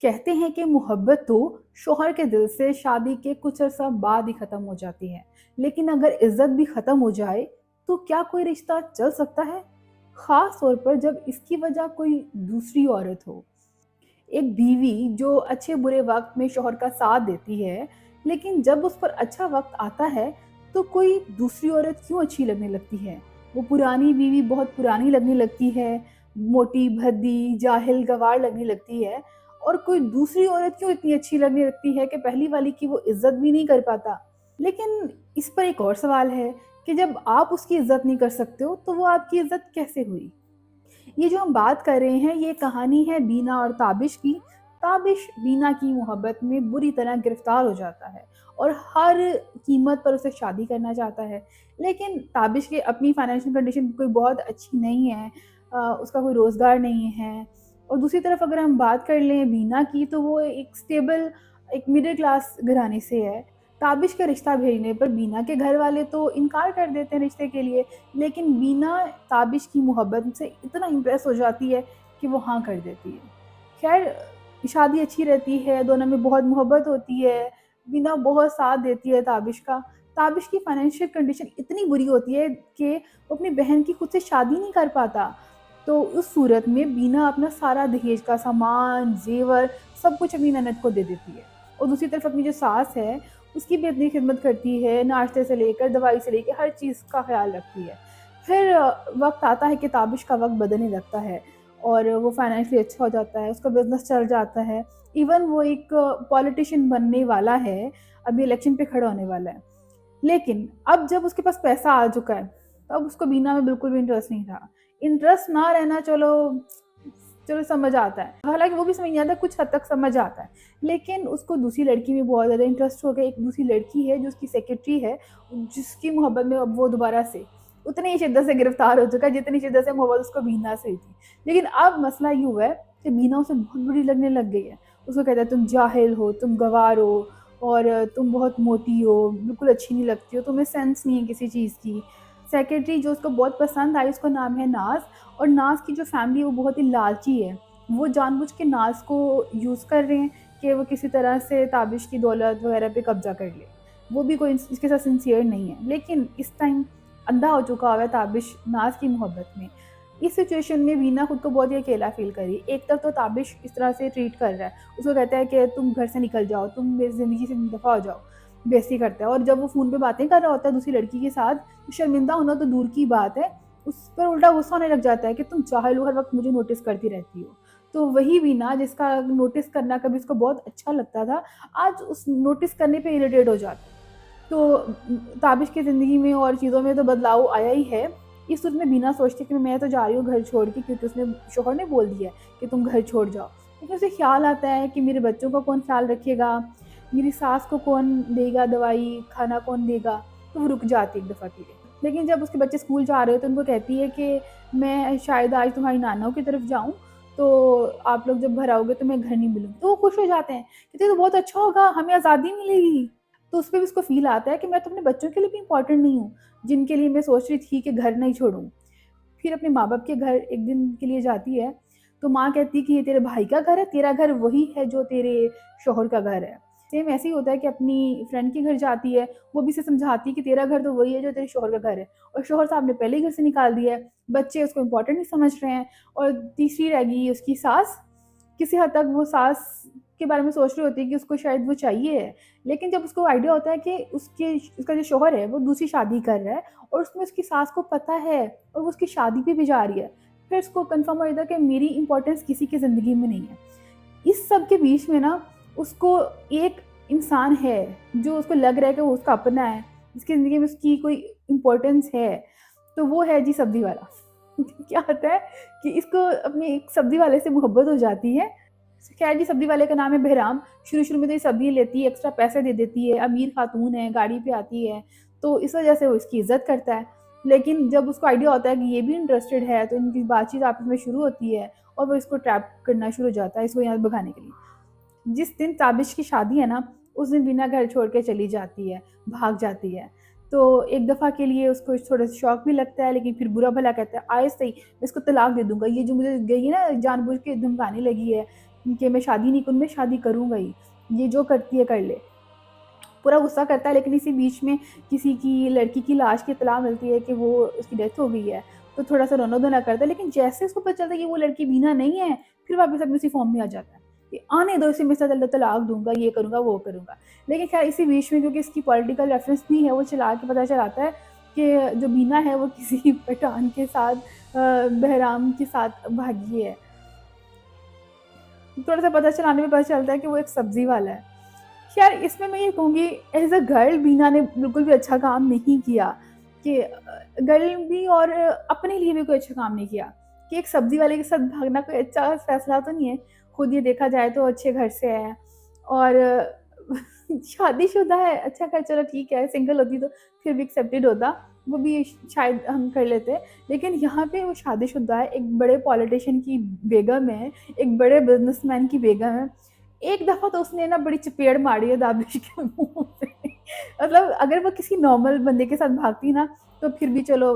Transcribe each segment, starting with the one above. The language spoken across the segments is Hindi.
कहते हैं कि मोहब्बत तो शौहर के दिल से शादी के कुछ अर्सा बाद ही ख़त्म हो जाती है। लेकिन अगर इज़्ज़त भी ख़त्म हो जाए, तो क्या कोई रिश्ता चल सकता है? ख़ास तौर पर जब इसकी वजह कोई दूसरी औरत हो। एक बीवी जो अच्छे बुरे वक़्त में शौहर का साथ देती है, लेकिन जब उस पर अच्छा वक़्त आता है, तो कोई दूसरी औरत क्यों अच्छी लगने लगती है? वो पुरानी बीवी बहुत पुरानी लगने लगती है, मोटी-भद्दी, जाहिल, गँवार लगने लगती है और कोई दूसरी औरत क्यों इतनी अच्छी लगने लगती है कि पहली वाली की वो इज़्ज़त भी नहीं कर पाता। लेकिन इस पर एक और सवाल है कि जब आप उसकी इज़्ज़त नहीं कर सकते हो, तो वो आपकी इज़्ज़त कैसे हुई? ये जो हम बात कर रहे हैं ये कहानी है बीना और ताबिश की। ताबिश बीना की मोहब्बत में बुरी तरह गिरफ्तार हो जाता है और हर कीमत पर उसे शादी करना चाहता है। लेकिन ताबिश की अपनी फाइनेंशियल कंडीशन कोई बहुत अच्छी नहीं है, उसका कोई रोज़गार नहीं है। और दूसरी तरफ अगर हम बात कर लें बीना की, तो वो एक स्टेबल, एक मिडिल क्लास घराने से है। ताबिश का रिश्ता भेजने पर बीना के घर वाले तो इनकार कर देते हैं रिश्ते के लिए, लेकिन बीना ताबिश की मोहब्बत से इतना इम्प्रेस हो जाती है कि वो हाँ कर देती है। खैर, शादी अच्छी रहती है, दोनों में बहुत मोहब्बत होती है, बीना बहुत साथ देती है ताबिश का। ताबिश की फाइनेंशियल कंडीशन इतनी बुरी होती है कि वो अपनी बहन की खुद से शादी नहीं कर पाता। तो उस सूरत में बीना अपना सारा दहेज का सामान, ज़ेवर सब कुछ अपनी ननद को दे देती है। और दूसरी तरफ अपनी जो सास है, उसकी भी इतनी खिदमत करती है, नाश्ते से लेकर दवाई से लेके हर चीज़ का ख़्याल रखती है। फिर वक़्त आता है कि ताबिश का वक़्त बदलने लगता है और वो फाइनेंशियली अच्छा हो जाता है, उसका बिज़नेस चल जाता है। इवन वो एक पॉलिटिशियन बनने वाला है, अभी इलेक्शन पे खड़ा होने वाला है। लेकिन अब जब उसके पास पैसा आ चुका है, तब उसको बीना में बिल्कुल भी इंटरेस्ट नहीं था। इंटरेस्ट ना रहना चलो चलो समझ आता है। हालाँकि वो भी समझ नहीं आता, कुछ हद तक समझ आता है। लेकिन उसको दूसरी लड़की में बहुत ज़्यादा इंटरेस्ट हो गया। एक दूसरी लड़की है जो उसकी सेक्रेटरी है, जिसकी मोहब्बत में अब वो दोबारा से उतनी ही शिद्दत से गिरफ्तार हो चुका है, जितनी शिद्दत से मोहब्बत उसको बीना से हुई थी। लेकिन अब मसला ये हुआ है कि बीना उसे बहुत बुरी लगने लग गई है। उसको कहता है तुम जाहिल हो, तुम गँवार हो और तुम बहुत मोटी हो, बिल्कुल अच्छी नहीं लगती हो, तुम्हें सेंस नहीं है किसी चीज़ की। सेक्रेटरी जो उसको बहुत पसंद आई, उसका नाम है नाज़। और नाज़ की जो फैमिली है वो बहुत ही लालची है। वो जानबूझ के नाज़ को यूज़ कर रहे हैं कि वो किसी तरह से ताबिश की दौलत वगैरह पे कब्ज़ा कर ले। वो भी कोई इसके साथ सिंसियर नहीं है। लेकिन इस टाइम अंधा हो चुका हुआ है ताबिश नाज़ की मोहब्बत में। इस सिचुएशन में वीना खुद को बहुत ही अकेला फ़ील कर रही है। एक तरफ तो ताबिश इस तरह से ट्रीट कर रहा है। उसको कहता है कि तुम घर से निकल जाओ, तुम मेरी ज़िंदगी से दफ़ा हो जाओ। बेइज़्ज़ती करता है और जब वो फ़ोन पे बातें कर रहा होता है दूसरी लड़की के साथ, तो शर्मिंदा होना तो दूर की बात है, उस पर उल्टा गुस्सा होने लग जाता है कि तुम जाहिल हो, हर वक़्त मुझे नोटिस करती रहती हो। तो वही वीना जिसका नोटिस करना कभी उसको बहुत अच्छा लगता था, आज उस नोटिस करने पे इरिटेट हो जाता है। तो ताबिश की ज़िंदगी में और चीज़ों में तो बदलाव आया ही है। इस सूरत में बीना सोचती है कि मैं तो जा रही हूँ घर छोड़ के, क्योंकि उसने शौहर ने बोल दिया है कि तुम घर छोड़ जाओ। लेकिन उसे ख़्याल आता है कि मेरे बच्चों का कौन ख़्याल रखेगा, मेरी सास को कौन देगा दवाई, खाना कौन देगा? तो वो रुक जाती है एक दफ़ा के लिए। लेकिन जब उसके बच्चे स्कूल जा रहे हो तो उनको कहती है कि मैं शायद आज तुम्हारी नानाओं की तरफ जाऊँ, तो आप लोग जब घर आओगे तो मैं घर नहीं मिलूँगी। तो वो खुश हो जाते हैं, कहते हैं तो बहुत अच्छा होगा, हमें आज़ादी मिलेगी। तो उसपे भी उसको फ़ील आता है कि मैं तो अपने बच्चों के लिए भी इम्पोर्टेंट नहीं हूँ, जिनके लिए मैं सोच रही थी कि घर नहीं छोड़ूँ। फिर अपने माँ-बाप के घर एक दिन के लिए जाती है, तो माँ कहती है कि ये तेरे भाई का घर है, तेरा घर वही है जो तेरे शौहर का घर है। सेम ऐसे ही होता है कि अपनी फ्रेंड के घर जाती है, वो भी उसे समझाती है कि तेरा घर तो वही है जो तेरे शौहर का घर है और शौहर साहब ने पहले ही घर से निकाल दिया है, बच्चे उसको इम्पोर्टेंट नहीं समझ रहे हैं। और तीसरी रह गई उसकी सास, किसी हद तक वो सास के बारे में सोच रही होती है कि उसको शायद वो चाहिए है। लेकिन जब उसको आइडिया होता है कि उसका जो शौहर है वो दूसरी शादी कर रहा है और उसमें उसकी सास को पता है और वो उसकी शादी पे भी जा रही है, फिर उसको कन्फर्म हो जाता है कि मेरी इम्पोर्टेंस किसी की ज़िंदगी में नहीं है। इस सब के बीच में ना उसको एक इंसान है जो उसको लग रहा है कि वो उसका अपना है, जिसकी ज़िंदगी में उसकी कोई इम्पोर्टेंस है, तो वो है जी सब्ज़ी वाला। क्या होता है कि इसको अपने एक सब्ज़ी वाले से मोहब्बत हो जाती है। खैर जी, सब्ज़ी वाले का नाम है बहराम। शुरू-शुरू में तो ये सब्ज़ी लेती है, एक्स्ट्रा पैसे दे देती है, अमीर खातून है, गाड़ी पे आती है, तो इस वज़ह से वो इसकी इज़्ज़त करता है। लेकिन जब उसको आइडिया होता है कि ये भी इंटरेस्टेड है, तो इनकी बातचीत आपस में शुरू होती है और वो इसको ट्रैप करना शुरू हो जाता है, इसको यहाँ से भगाने के लिए। जिस दिन ताबिश की शादी है ना, उस दिन बीना घर छोड़ के चली जाती है, भाग जाती है। तो एक दफ़ा के लिए उसको थोड़ा-सा शौक भी लगता है, लेकिन फिर बुरा भला कहता है, आए सही मैं इसको तलाक दे दूँगा, ये जो मुझे गई है ना जानबूझ के धमकाने लगी है, कि मैं शादी नहीं करूँ, मैं शादी करूँगा ही, ये जो करती है कर ले। पूरा गुस्सा करता है, लेकिन इसी बीच में किसी की लड़की की लाश की इत्तला मिलती है कि वो उसकी डेथ हो गई है, तो थोड़ा-सा रोना-धोना करता है, लेकिन जैसे उसको पता चलता है कि वो लड़की बीना नहीं है, फिर वापस अपनी उसी फ़ॉर्म में आ जाता है कि आने दो इसे, मैं इससे तलाक दूँगा, ये करूँगा, वो करूँगा। लेकिन ख़ैर इसी बीच में क्योंकि इसकी पॉलिटिकल रेफ़रेंस भी है, वो चला के पता चलाता है कि जो बीना है वो किसी पठान के साथ बहराम के साथ भागी है। थोड़ा-सा पता चलाने में पता चलता है कि वो एक सब्ज़ी वाला है। खैर इसमें मैं ये कहूँगी एज़ अ गर्ल बीना ने बिल्कुल भी अच्छा काम नहीं किया कि गर्ल भी और अपने लिए भी कोई अच्छा काम नहीं किया कि एक सब्ज़ी वाले के साथ भागना कोई अच्छा फ़ैसला तो नहीं है। खुद ये देखा जाए तो अच्छे घर से है और शादीशुदा है, अच्छा ख़ैर चलो ठीक है, सिंगल होती तो फिर भी एक्सेप्टेड होता, वो भी शायद हम कर लेते। लेकिन यहाँ पे वो शादीशुदा है, एक बड़े पॉलिटिशियन की बेगम है, एक बड़े बिज़नेसमैन की बेगम है। एक दफ़ा तो उसने ना बड़ी चपेड़ मारी है दाबिश के मुँह पे। मतलब अगर वो किसी नॉर्मल बंदे के साथ भागती ना, तो फिर भी चलो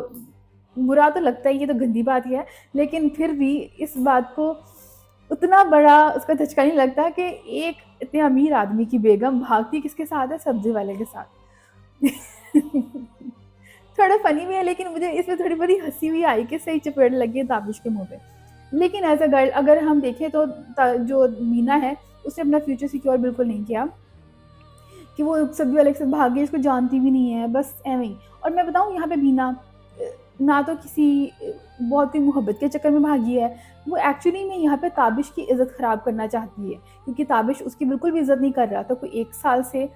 बुरा तो लगता ही है, ये तो गंदी बात ही है। लेकिन फिर भी इस बात को उतना बड़ा उसका धचका नहीं लगता कि एक इतने अमीर आदमी की बेगम भागती किसके साथ है? सब्ज़ी वाले के साथ। थोड़ा फ़नी भी है, लेकिन मुझे इसमें थोड़ी बड़ी हँसी भी आई कि सही चपेड़ लगी है ताबिश के मुँह पे। लेकिन एज़ अ गर्ल अगर हम देखें तो जो मीना है, उसने अपना फ्यूचर सिक्योर बिल्कुल नहीं किया कि वो सब्ज़ी वाले के साथ भाग गई, उसको जानती भी नहीं है, बस ऐवें ही। और मैं बताऊँ यहाँ पे बीना ना तो किसी बहुत ही मोहब्बत के चक्कर में भागी है, वो एक्चुअली में यहाँ पे ताबिश की इज़्ज़त ख़राब करना चाहती है, क्योंकि ताबिश उसकी बिल्कुल भी इज़्ज़त नहीं कर रहा था। कोई 1 साल से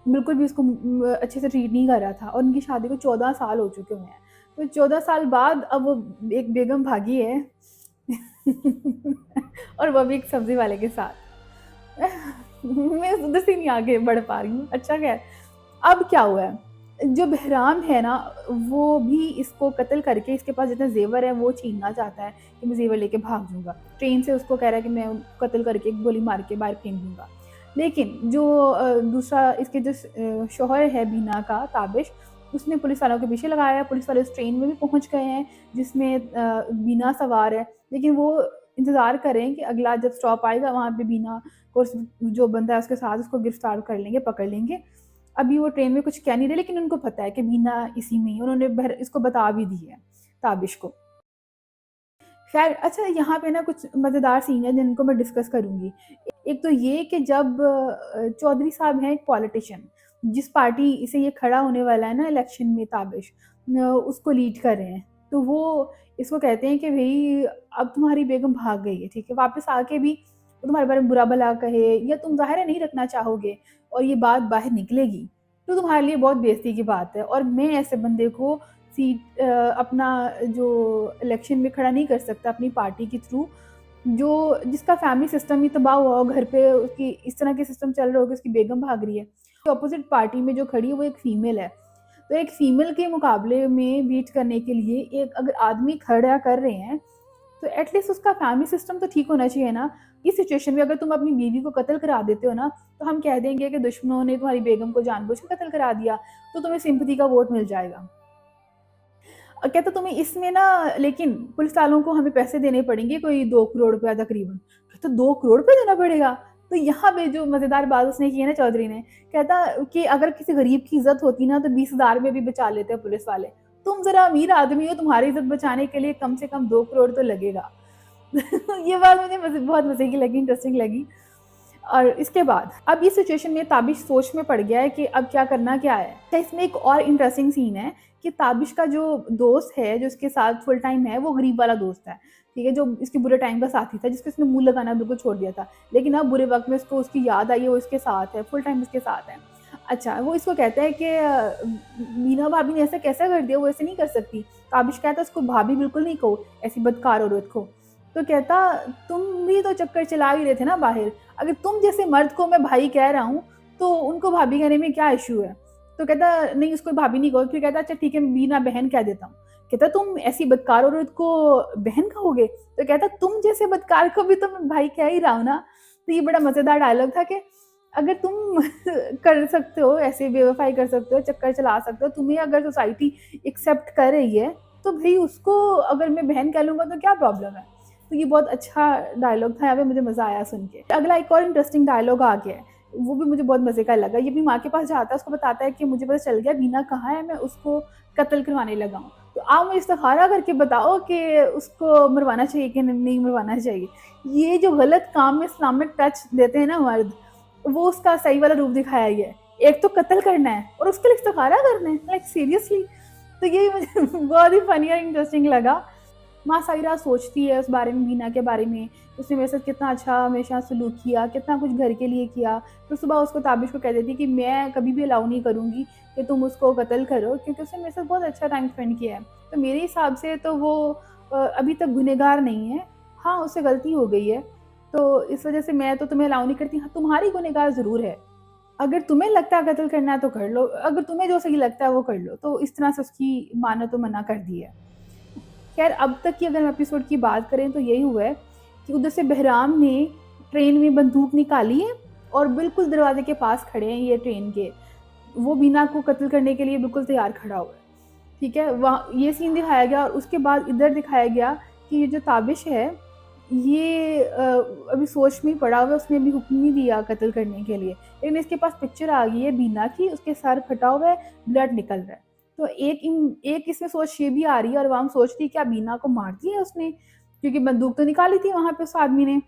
बिल्कुल भी उसको अच्छे से ट्रीट नहीं कर रहा था और उनकी शादी को 14 साल हो चुके हुए हैं। तो 14 साल बाद अब वो एक बेगम भागी है और वो भी एक सब्ज़ी वाले के साथ। मैं उधर से नहीं आगे बढ़ पा रही हूँ। अच्छा ख़ैर, अब क्या हुआ है, जो बहराम है ना, वो भी इसको कत्ल करके इसके पास जितने ज़ेवर हैं वो छीनना चाहता है कि मैं ज़ेवर लेके भाग जाऊँगा। ट्रेन से उसको कह रहा है कि मैं कत्ल करके गोली मार के बाहर फेंक दूँगा। लेकिन जो दूसरा इसके जो शौहर है बीना का, ताबिश, उसने पुलिस वालों के पीछे लगाया है। पुलिस वाले उस ट्रेन में भी पहुँच गए हैं जिसमें बीना सवार है। लेकिन वो इंतज़ार कर रहे हैं कि अगला जब स्टॉप आएगा वहाँ पे बीना को जो बंदा है उसके साथ उसको गिरफ्तार कर लेंगे, पकड़ लेंगे। अभी वो ट्रेन में कुछ कह नहीं रहे, लेकिन उनको पता है कि बीना इसी में ही, उन्होंने इसको बता भी दी है ताबिश को। ख़ैर अच्छा, यहाँ पे ना कुछ मज़ेदार सीन है जिनको मैं डिस्कस करूँगी। एक तो ये कि जब चौधरी साहब हैं एक पॉलिटिशियन, जिस पार्टी से ये खड़ा होने वाला है ना इलेक्शन में ताबिश, उसको लीड कर रहे हैं। तो वो इसको कहते हैं कि भई अब तुम्हारी बेगम भाग गई है, ठीक है? वापस आके भी वो तुम्हारे बारे में बुरा-भला कहे या तुम ज़ाहिर है नहीं रखना चाहोगे और ये बात बाहर निकलेगी, तो तुम्हारे लिए बहुत बेइज़्ज़ती की बात है और मैं ऐसे बंदे को अपना जो इलेक्शन में खड़ा नहीं कर सकता अपनी पार्टी के थ्रू, जो जिसका फैमिली सिस्टम ही तबाह हुआ हो, घर पे उसकी इस तरह के सिस्टम चल रहे हो कि उसकी बेगम भाग रही है। तो अपोज़िट पार्टी में जो खड़ी है वो एक फीमेल है। तो एक फीमेल के मुकाबले में बीट करने के लिए एक अगर आदमी खड़ा कर रहे हैं, तो एटलीस्ट उसका फैमिली सिस्टम तो ठीक होना चाहिए ना। इस सिचुएशन में अगर तुम अपनी बीवी को कत्ल करा देते हो ना, तो हम कह देंगे कि दुश्मनों ने तुम्हारी बेगम को जानबूझ के कत्ल करा दिया, तो तुम्हें सिंपैथी का वोट मिल जाएगा। कहता तुम्हें इसमें ना, लेकिन पुलिस वालों को हमें पैसे देने पड़ेंगे कोई 2 करोड़ रुपया तकरीबन। कहता 2 करोड़ रुपए देना पड़ेगा? तो यहाँ पे जो मज़ेदार बात उसने की है ना चौधरी ने, कहता कि अगर किसी गरीब की इज़्ज़त होती ना तो 20,000 में भी बचा लेते हैं पुलिस वाले। तुम ज़रा अमीर आदमी हो, तुम्हारी इज़्ज़त बचाने के लिए कम से कम 2 करोड़ तो लगेगा। ये बात मुझे बहुत मज़े की लगी, इंटरेस्टिंग लगी। और इसके बाद अब इस सिचुएशन में ताबिश सोच में पड़ गया है कि अब क्या करना क्या है। तो इसमें एक और इंटरेस्टिंग सीन है कि ताबिश का जो दोस्त है, जो इसके साथ फुल टाइम है, वो गरीब वाला दोस्त है, ठीक है? जो इसके बुरे टाइम का साथी था, जिसको इसने मुँह लगाना बिल्कुल छोड़ दिया था। लेकिन अब बुरे वक़्त में उसको उसकी याद आई है, वो इसके साथ है, फुल टाइम इसके साथ है। अच्छा, वो इसको कहता है कि मीना भाभी ने ऐसा कैसा कर दिया, वो ऐसे नहीं कर सकती। ताबिश कहता है उसको भाभी बिल्कुल नहीं कहो, ऐसी बदकार औरत को। तो कहता तुम भी तो चक्कर चला ही रहे थे ना बाहर, अगर तुम जैसे मर्द को मैं भाई कह रहा हूँ, तो उनको भाभी कहने में क्या इश्यू है? तो कहता नहीं उसको भाभी नहीं कहो, फिर कहता अच्छा ठीक है मैं बीना बहन कह देता हूँ। कहता तुम ऐसी बदकार औरत को बहन कहोगे? तो कहता तुम जैसे बदकार को भी तो मैं भाई कह ही रहा हूँ ना। तो ये बड़ा मज़ेदार डायलॉग था कि अगर तुम कर सकते हो, ऐसे बेवफ़ाई कर सकते हो, चक्कर चला सकते हो, तुम्हें अगर सोसाइटी एक्सेप्ट कर रही है, तो भई उसको अगर मैं बहन कह लूँगा तो क्या प्रॉब्लम है? तो ये बहुत अच्छा डायलॉग था, यहाँ पे मुझे मज़ा आया सुन के। अगला एक और इंटरेस्टिंग डायलॉग आ गया है, वो भी मुझे बहुत मज़े का लगा। ये अपनी माँ के पास जाता है, उसको बताता है कि मुझे पता चल गया बीना कहाँ है, मैं उसको कत्ल करवाने लगा हूँ। तो आप मुझे इस्तिखारा करके बताओ कि उसको मरवाना चाहिए कि नहीं मरवाना चाहिए। ये जो गलत काम में इस्लामिक टच देते हैं ना मर्द, वो उसका सही वाला रूप दिखाया गया है। एक तो कत्ल करना है और उसके लिए इस्तिखारा करना है, लाइक सीरियसली। तो ये मुझे बहुत ही फनी और इंटरेस्टिंग लगा। माँ साइरा सोचती है उस बारे में, बीना के बारे में, उसने मेरे साथ कितना अच्छा हमेशा सलूक किया, कितना कुछ घर के लिए किया। फिर सुबह उसको ताबिश को कह देती कि मैं कभी भी अलाउ नहीं करूँगी कि तुम उसको कत्ल करो, क्योंकि उसने मेरे साथ बहुत अच्छा टाइम स्पेंड किया है। तो मेरे हिसाब से तो वो अभी तक गुनहगार नहीं है। हाँ, उससे गलती हो गई है, तो इस वजह से मैं तो तुम्हें अलाउ नहीं करती। हाँ, तुम्हारी गुनहगार ज़रूर है। अगर तुम्हें लगता है कत्ल करना है तो कर लो, अगर तुम्हें जो सही लगता है वो कर लो। तो इस तरह से उसकी माँ ने तो मना कर दी है। खैर, अब तक की अगर हम एपिसोड की बात करें तो यही हुआ है कि उधर से बहराम ने ट्रेन में बंदूक निकाली है और बिल्कुल दरवाजे के पास खड़े हैं ये ट्रेन के। वो बीना को कत्ल करने के लिए बिल्कुल तैयार खड़ा हुआ है। ठीक है, वहाँ ये सीन दिखाया गया और उसके बाद इधर दिखाया गया कि ये जो ताबिश है, ये अभी सोच में ही पड़ा हुआ है, उसने अभी हुक्म नहीं दिया कत्ल करने के लिए। लेकिन इसके पास पिक्चर आ गई है बीना की, उसके सर फटा हुआ है, ब्लड निकल रहा है। तो एक इसमें सोच ये भी आ रही है और अवाम सोच रही है क्या बीना को मार दिया उसने, क्योंकि बंदूक तो निकाली थी वहाँ पे उस आदमी ने।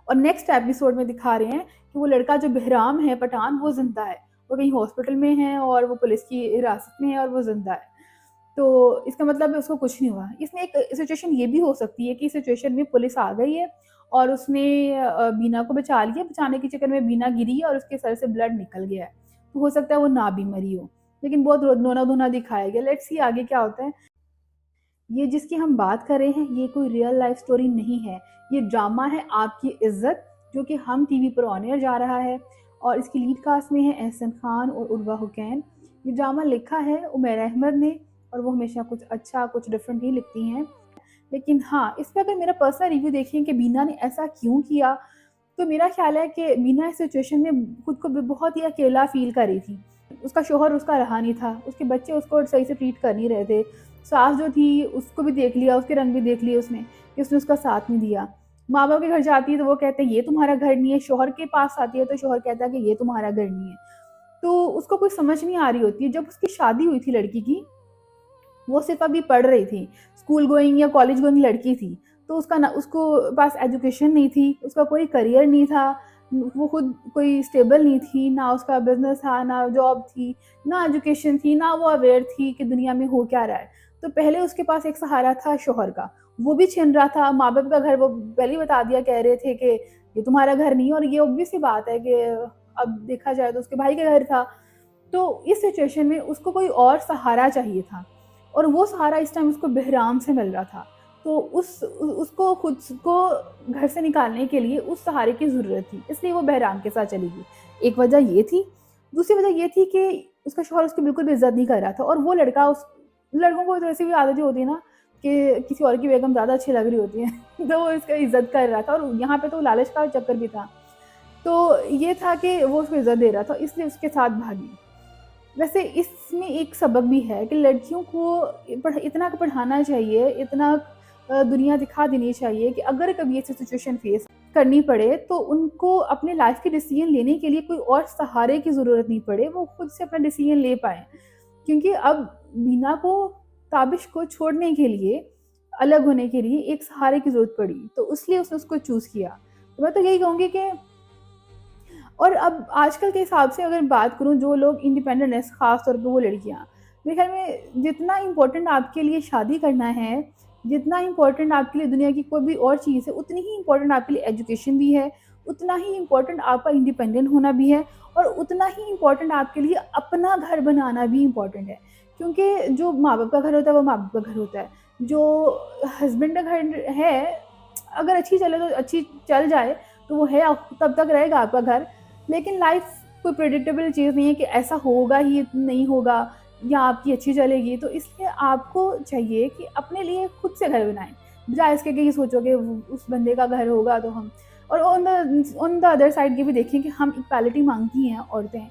और नेक्स्ट एपिसोड में दिखा रहे हैं कि वो लड़का जो बहराम है पठान, वो जिंदा है। वो कहीं हॉस्पिटल में है और वो पुलिस की हिरासत में है और वो जिंदा है। तो इसका मतलब है उसको कुछ नहीं हुआ। इसमें एक सिचुएशन ये भी हो सकती है कि सिचुएशन में पुलिस आ गई है और उसने बीना को बचा लिया, बचाने के चक्कर में बीना गिरी और उसके सर से ब्लड निकल गया है। तो हो सकता है वो ना भी मरी हो, लेकिन बहुत रोना धोना दिखाया गया। लेट्स सी आगे क्या होता है। ये जिसकी हम बात कर रहे हैं ये कोई रियल लाइफ स्टोरी नहीं है, ये ड्रामा है आपकी इज्जत, जो कि हम टीवी पर ऑन एयर जा रहा है। और इसकी लीड कास्ट में है एहसन खान और उर्वा हुसैन। ये ड्रामा लिखा है उमैर अहमद ने और वो हमेशा कुछ अच्छा कुछ डिफरेंट ही लिखती हैं। लेकिन हाँ, इस पर अगर मेरा पर्सनल रिव्यू देखिए कि बीना ने ऐसा क्यों किया, तो मेरा ख्याल है कि बीना इस सिचुएशन में खुद को बहुत ही अकेला फील कर रही थी। उसका शोहर उसका रहा नहीं था, उसके बच्चे उसको सही से ट्रीट कर नहीं रहे थे। सास जो थी उसको भी देख लिया, उसके रंग भी देख लिए उसने कि उसने उसका साथ नहीं दिया। माँ बाप के घर जाती है तो वो कहते हैं ये तुम्हारा घर नहीं है, शोहर के पास आती है तो शोहर कहता है कि ये तुम्हारा घर नहीं है। तो उसको कोई समझ नहीं आ रही होती है। जब उसकी शादी हुई थी लड़की की, वो सिर्फ अभी पढ़ रही थी, स्कूल गोइंग या कॉलेज गोइंग लड़की थी। तो उसका ना, उसको पास एजुकेशन नहीं थी, उसका कोई करियर नहीं था, वो खुद कोई स्टेबल नहीं थी, ना उसका बिजनेस था, ना जॉब थी, ना एजुकेशन थी, ना वो अवेयर थी कि दुनिया में हो क्या रहा है। तो पहले उसके पास एक सहारा था शोहर का, वो भी छिन रहा था। माँ बाप का घर वो पहले ही बता दिया, कह रहे थे कि ये तुम्हारा घर नहीं है। और ये ऑब्वियस सी बात है कि अब देखा जाए तो उसके भाई का घर था। तो इस सिचुएशन में उसको कोई और सहारा चाहिए था और वो सहारा इस टाइम उसको बहराम से मिल रहा था। तो उसको खुद को घर से निकालने के लिए उस सहारे की ज़रूरत थी, इसलिए वो बहराम के साथ चली गई। एक वजह ये थी। दूसरी वजह ये थी कि उसका शौहर उसकी बिल्कुल भी इज़्ज़त नहीं कर रहा था और वो लड़का, उस लड़कों को तो ऐसी भी आदत होती है ना कि किसी और की बेगम ज़्यादा अच्छी लग रही होती है तो वो इसका इज़्ज़त कर रहा था और यहाँ पे तो लालच का चक्कर भी था। तो ये था कि वो उसको इज़्ज़त दे रहा था, इसलिए उसके साथ भागी। वैसे इसमें एक सबक भी है कि लड़कियों को इतना पढ़ाना चाहिए, इतना दुनिया दिखा देनी चाहिए कि अगर कभी ऐसी सिचुएशन फेस करनी पड़े तो उनको अपने लाइफ के डिसीजन लेने के लिए कोई और सहारे की ज़रूरत नहीं पड़े, वो खुद से अपना डिसीजन ले पाएँ। क्योंकि अब बीना को, ताबिश को छोड़ने के लिए, अलग होने के लिए एक सहारे की ज़रूरत पड़ी, तो इसलिए उसने उसको चूज़ किया। तो मैं तो यही कहूँगी कि, और अब आजकल के हिसाब से अगर बात करूँ, जो लोग इंडिपेंडेंट हैं, ख़ास तौर पे वो लड़कियाँ, मेरे ख़्याल में जितना इम्पोर्टेंट आपके लिए शादी करना है, जितना इम्पोर्टेंट आपके लिए दुनिया की कोई भी और चीज़ है, उतनी ही इम्पोर्टेंट आपके लिए एजुकेशन भी है, उतना ही इम्पोर्टेंट आपका इंडिपेंडेंट होना भी है और उतना ही इम्पोर्टेंट आपके लिए अपना घर बनाना भी इम्पोर्टेंट है। क्योंकि जो माँ-बाप का घर होता है वो माँ-बाप का घर होता है। जो हस्बैंड का घर है, अगर अच्छी चले तो अच्छी चल जाए तो वो है, तब तक रहेगा आपका घर। लेकिन लाइफ कोई प्रेडिक्टेबल चीज़ नहीं है कि ऐसा होगा ही नहीं होगा या आपकी अच्छी चलेगी। तो इसलिए आपको चाहिए कि अपने लिए खुद से घर बनाएं, बजाय इसके कि ये सोचो कि उस बंदे का घर होगा तो हम। और ऑन द अदर साइड ये भी देखें कि हम इक्वालिटी मांगती हैं औरतें,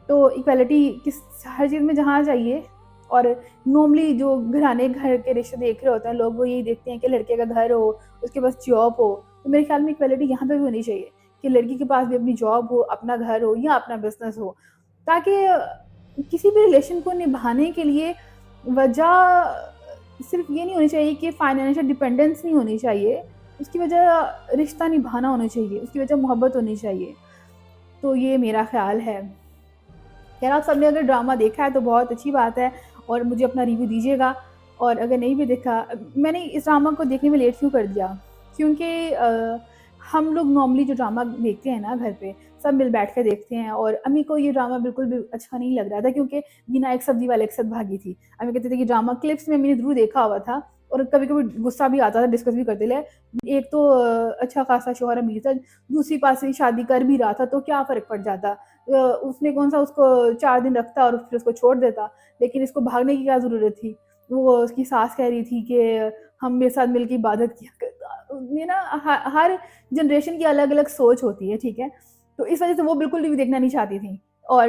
तो इक्वालिटी किस हर चीज़ में जहाँ चाहिए और नॉर्मली जो घराने घर के रिश्ते देख रहे होते हैं लोग, वो यही देखते हैं कि लड़के का घर हो, उसके पास जॉब हो। तो मेरे ख्याल में इक्वालिटी यहाँ पे भी होनी चाहिए कि लड़की के पास भी अपनी जॉब हो, अपना घर हो या अपना बिजनेस हो, ताकि किसी भी रिलेशन को निभाने के लिए वजह सिर्फ ये नहीं होनी चाहिए कि फाइनेंशियल डिपेंडेंस नहीं होनी चाहिए, उसकी वजह रिश्ता निभाना होना चाहिए, उसकी वजह मोहब्बत होनी चाहिए। तो ये मेरा ख्याल है। खैर, आप सबने अगर ड्रामा देखा है तो बहुत अच्छी बात है और मुझे अपना रिव्यू दीजिएगा। और अगर नहीं भी देखा, मैंने इस ड्रामा को देखने में लेट क्यों कर दिया, क्योंकि हम लोग नॉर्मली जो ड्रामा देखते हैं ना घर पे, सब मिल बैठ के देखते हैं, और अम्मी को ये ड्रामा बिल्कुल भी अच्छा नहीं लग रहा था, क्योंकि बिना एक सब्जी वाले एक साथ भागी थी। अम्मी कहते थे कि ड्रामा क्लिप्स में मैंने ज़रूर देखा हुआ था, और कभी-कभी गुस्सा भी आता था, डिस्कस भी करते थे। एक तो अच्छा खासा शौहर अमीर था, दूसरी पास से शादी कर भी रहा था, तो क्या फ़र्क पड़ जाता। उसने कौन सा उसको 4 दिन रखता और फिर उसको छोड़ देता, लेकिन इसको भागने की क्या ज़रूरत थी। वो उसकी सास कह रही थी कि हम मेरे साथ मिलके इबादत किया कर, ये ना हर जनरेशन की अलग-अलग सोच होती है, ठीक है? तो इस वज़ह से वो बिल्कुल भी देखना नहीं चाहती थी। और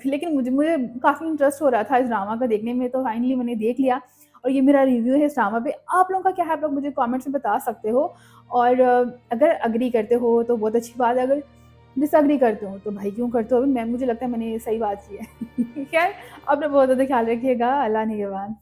लेकिन मुझे मुझे काफ़ी इंटरेस्ट हो रहा था इस ड्रामा को देखने में, तो फाइनली मैंने देख लिया और ये मेरा रिव्यू है इस ड्रामा पे। आप लोगों का क्या है, आप लोग मुझे कमेंट्स में बता सकते हो। और अगर एग्री करते हो तो बहुत अच्छी बात है, अगर डिसएग्री करते हो तो भाई क्यों करते हो? मैं मुझे लगता है मैंने सही बात की है। खैर, अपना बहुत ज़्यादा ख्याल रखिएगा। अल्लाह निगहबान।